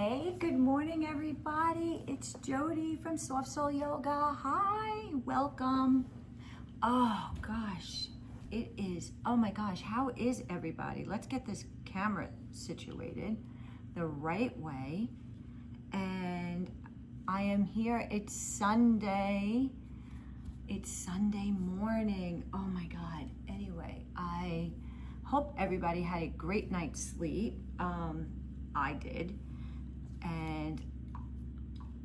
Hey, good morning, everybody. It's Jody from Soft Soul Yoga. Hi, welcome. Oh gosh, it is. Oh my gosh, how is everybody? Let's get this camera situated the right way. And I am here. It's Sunday. It's Sunday morning. Oh my God. Anyway, I hope everybody had a great night's sleep. I did. And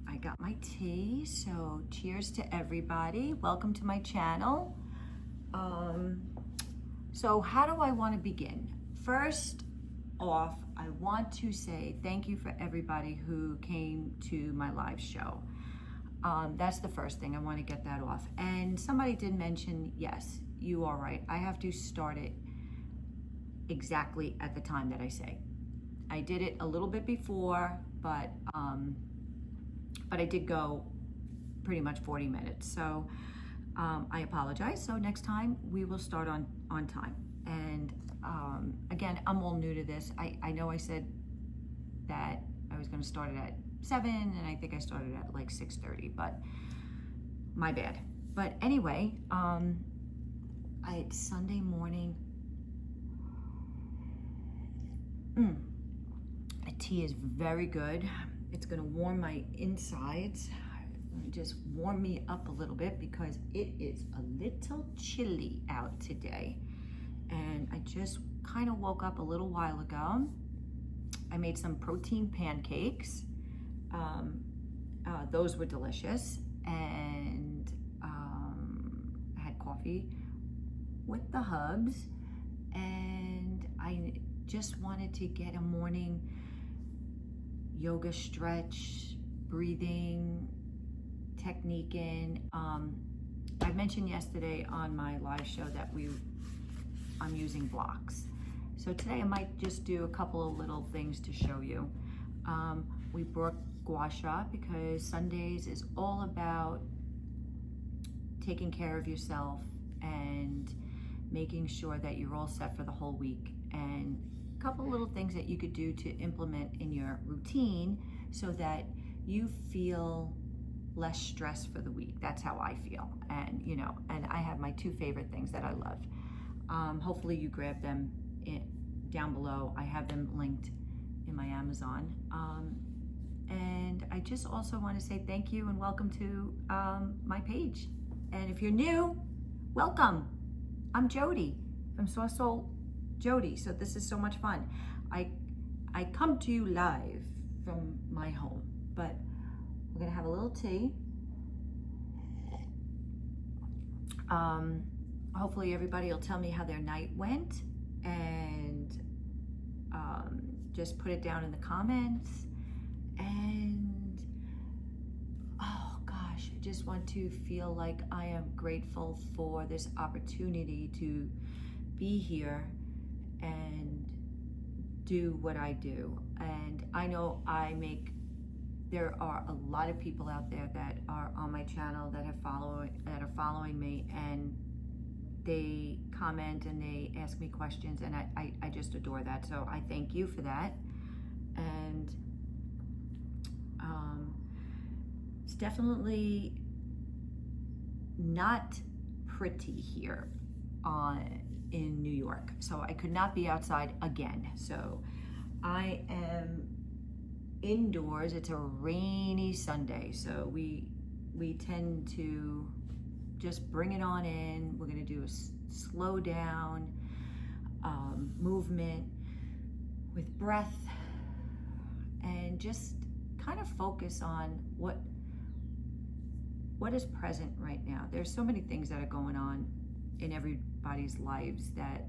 I got my tea, so cheers to everybody. Welcome to my channel. So how do I want to begin? First off, I want to say thank you for everybody who came to my live show. That's the first thing. I want to get that off. And somebody did mention, yes, you are right. I have to start it exactly at the time that I say. I did it a little bit before, but I did go pretty much 40 minutes. So I apologize. So next time we will start on time. And again, I'm all new to this. I know I said that I was going to start it at 7, and I think I started at like 6:30, but my bad. But anyway, it's Sunday morning. The tea is very good. It's gonna warm my insides. Just warm me up a little bit because it is a little chilly out today. And I just kind of woke up a little while ago. I made some protein pancakes. Those were delicious. And I had coffee with the hubs. And I just wanted to get a morning yoga stretch, breathing technique in. I mentioned yesterday on my live show that I'm using blocks. So today I might just do a couple of little things to show you. We brought Gua Sha because Sundays is all about taking care of yourself and making sure that you're all set for the whole week. And a couple little things that you could do to implement in your routine so that you feel less stress for the week. That's how I feel. And and I have my 2 favorite things that I love. Hopefully you grab them down below. I have them linked in my Amazon. And I just also want to say thank you and welcome to my page. And if you're new, welcome. I'm Jody from Soft Soul Jody. So this is so much fun. I come to you live from my home, but we're gonna have a little tea. Hopefully everybody will tell me how their night went, and just put it down in the comments. And oh gosh, I just want to feel like I am grateful for this opportunity to be here and do what I do. And I know there are a lot of people out there that are on my channel that are following me, and they comment and they ask me questions, and I just adore that. So I thank you for that. And it's definitely not pretty here in New York. So I could not be outside again. So I am indoors. It's a rainy Sunday. So we tend to just bring it on in. We're gonna do a slow down movement with breath, and just kind of focus on what is present right now. There's so many things that are going on in everybody's lives that,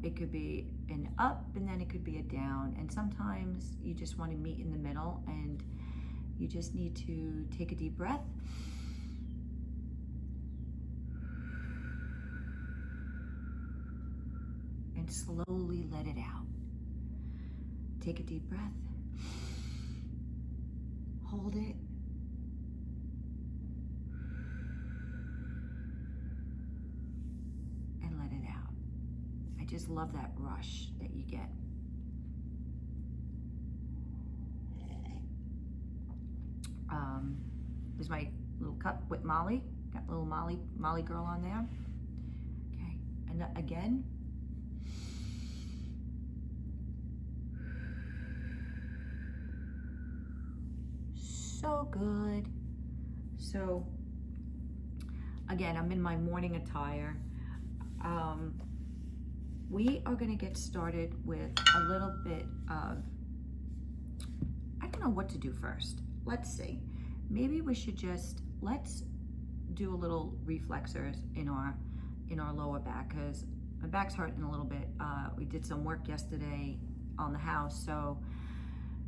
it could be an up and then it could be a down. And sometimes you just want to meet in the middle, and you just need to take a deep breath. And slowly let it out. Take a deep breath. Hold it. And let it out. I just love that rush that you get. There's my little cup with Molly. Got little Molly girl on there. Okay, and again. So good. So again, I'm in my morning attire. We are going to get started with a little bit of, I don't know what to do first. Let's see. Maybe we should let's do a little reflexors in our lower back, because my back's hurting a little bit. We did some work yesterday on the house, so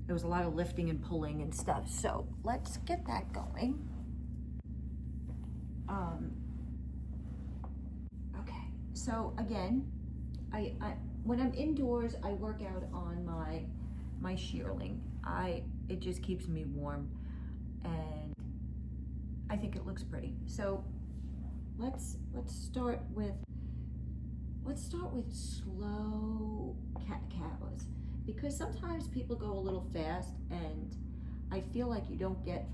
there was a lot of lifting and pulling and stuff. So let's get that going. Okay, so again, I when I'm indoors, I work out on my shearling. It just keeps me warm, and I think it looks pretty. So let's start with slow cat-cows, because sometimes people go a little fast, and I feel like you don't get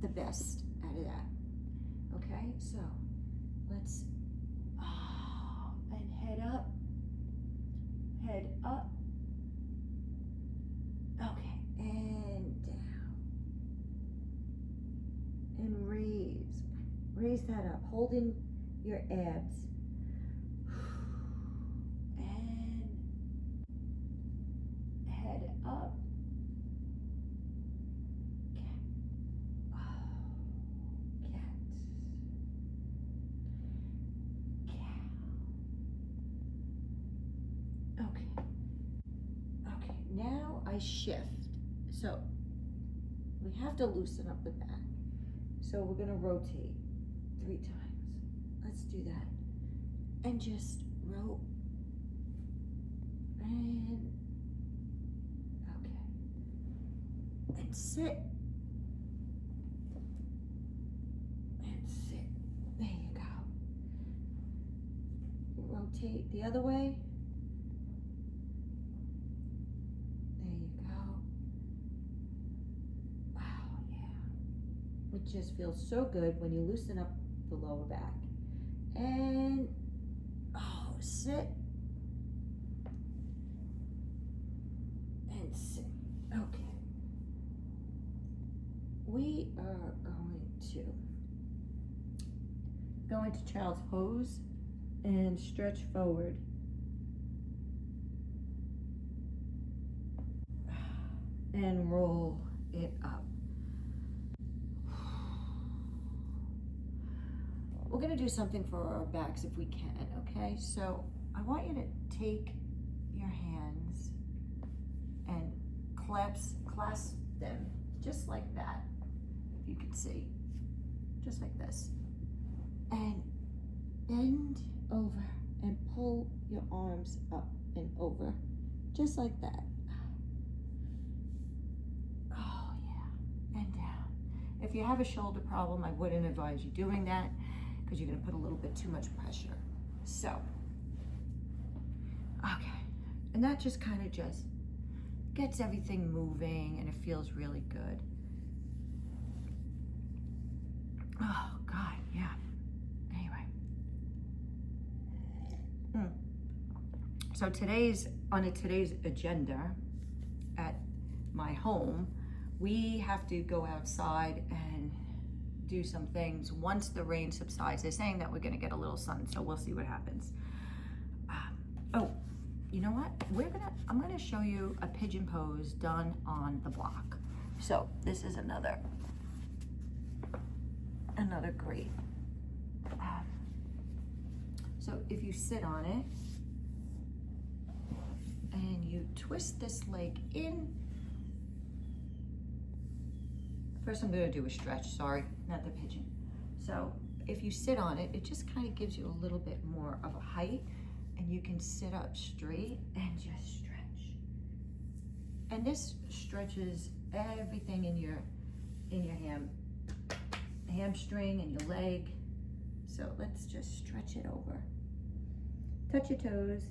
the best out of that. Okay, so let's and head up. Okay, and down, and raise that up, holding your abs, and head up. Now I shift. So we have to loosen up the back. So we're going to rotate 3 times. Let's do that. And just rotate. And okay. And sit. And sit. There you go. Rotate the other way. It just feels so good when you loosen up the lower back. And sit. And sit. Okay. We are go into child's pose and stretch forward. And roll it up. We're going to do something for our backs if we can, okay? So I want you to take your hands and clasp them just like that, if you can see, just like this. And bend over and pull your arms up and over, just like that. Oh yeah, and down. If you have a shoulder problem, I wouldn't advise you doing that, because you're going to put a little bit too much pressure. So, okay. And that just kind of just gets everything moving, and it feels really good. Oh, God, yeah. Anyway. So today's agenda at my home, we have to go outside and do some things once the rain subsides. They're saying that we're going to get a little sun, so we'll see what happens. Oh, you know what? I'm going to show you a pigeon pose done on the block. So this is another great. So if you sit on it and you twist this leg in. First I'm going to do a stretch, sorry, not the pigeon. So if you sit on it, it just kind of gives you a little bit more of a height, and you can sit up straight and just stretch. And this stretches everything in your hamstring and your leg. So let's just stretch it over. Touch your toes,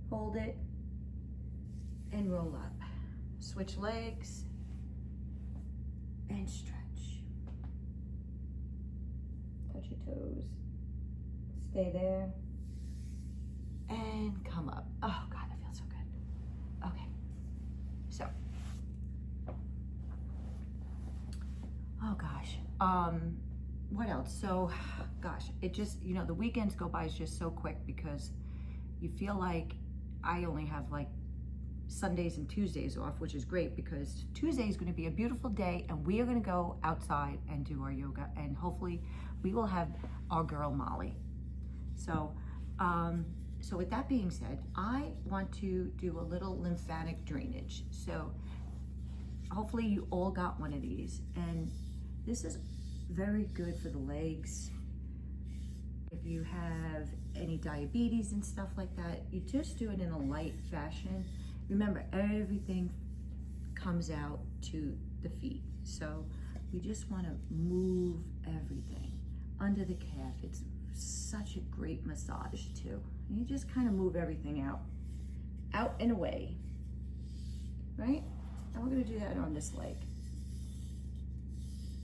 hold it, and roll up. Switch legs. and stretch. Touch your toes. Stay there. And come up. Oh God, that feels so good. Okay. So. Oh gosh. What else? So, gosh, it just, you know, the weekends go by just so quick because you feel like I only have like Sundays and Tuesdays off, which is great because Tuesday is going to be a beautiful day and we are going to go outside and do our yoga, and hopefully we will have our girl Molly. So, so with that being said, I want to do a little lymphatic drainage. So hopefully you all got one of these, and this is very good for the legs. If you have any diabetes and stuff like that, you just do it in a light fashion. Remember, everything comes out to the feet. So we just want to move everything under the calf. It's such a great massage too. You just kind of move everything out and away, right? And we're going to do that on this leg.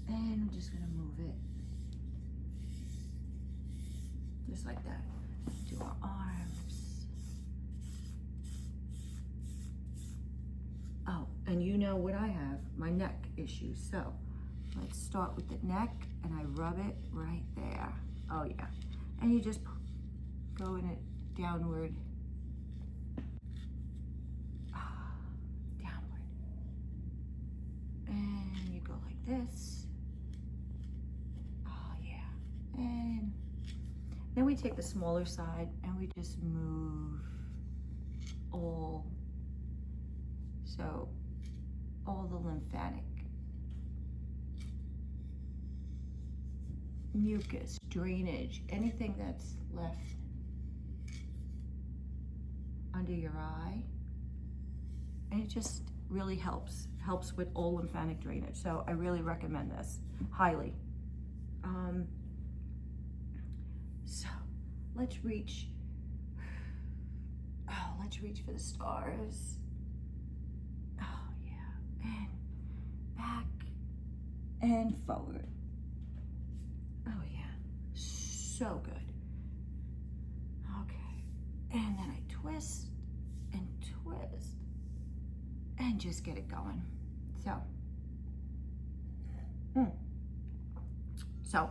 And I'm just going to move it just like that. Do our arms. Oh, and you know what I have, my neck issues. So let's start with the neck, and I rub it right there. Oh yeah. And you just go in it downward. Downward. And you go like this. And then we take the smaller side and we just move all the lymphatic, mucus, drainage, anything that's left under your eye. And it just really helps with all lymphatic drainage. So I really recommend this highly. So let's reach for the stars. Oh yeah, and back and forward. Oh yeah, so good. Okay, and then I twist and twist and just get it going. So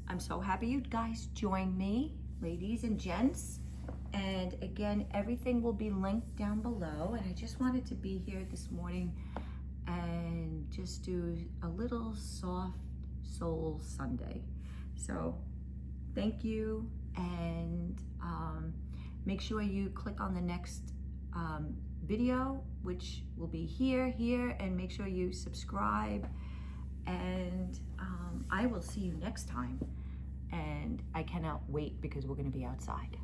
I'm so happy you guys joined me, ladies and gents. And again, everything will be linked down below. And I just wanted to be here this morning and just do a little soft soul Sunday. So thank you. And make sure you click on the next video, which will be here, and make sure you subscribe. And I will see you next time. And I cannot wait because we're going to be outside.